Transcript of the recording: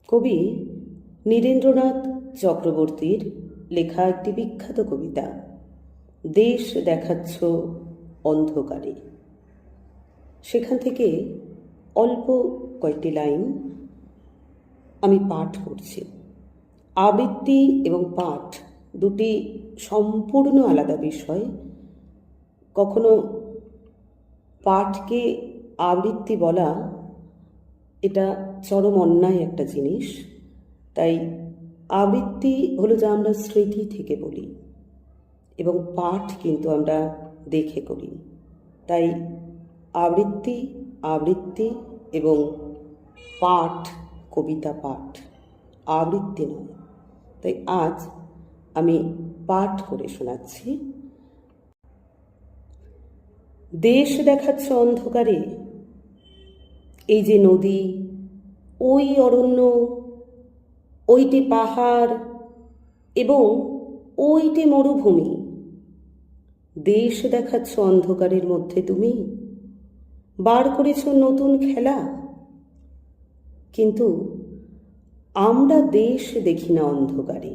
কবি নীরেন্দ্রনাথ চক্রবর্তীর লেখা একটি বিখ্যাত কবিতা দেশ দেখাচ্ছ অন্ধকারে। সেখান থেকে অল্প কয়েকটি লাইন আমি পাঠ করছি। আবৃত্তি এবং পাঠ দুটি সম্পূর্ণ আলাদা বিষয়। কখনো পাঠকে আবৃত্তি বলা এটা চরম অন্যায় একটা জিনিস। তাই আবৃত্তি হলো যা আমরা স্মৃতি থেকে বলি, এবং পাঠ কিন্তু আমরা দেখে করি। তাই আবৃত্তি আবৃত্তি এবং পাঠ কবিতা পাঠ, আবৃত্তি নয়। তাই আজ আমি পাঠ করে শোনাচ্ছি। দেশ দেখাচ্ছ অন্ধকারে, এই যে নদী, ওই অরণ্য, ওইটি পাহাড় এবং ওইটি মরুভূমি। দেশ দেখাচ্ছ অন্ধকারের মধ্যে তুমি, বার করেছ নতুন খেলা। কিন্তু আমরা দেশ দেখি না অন্ধকারে,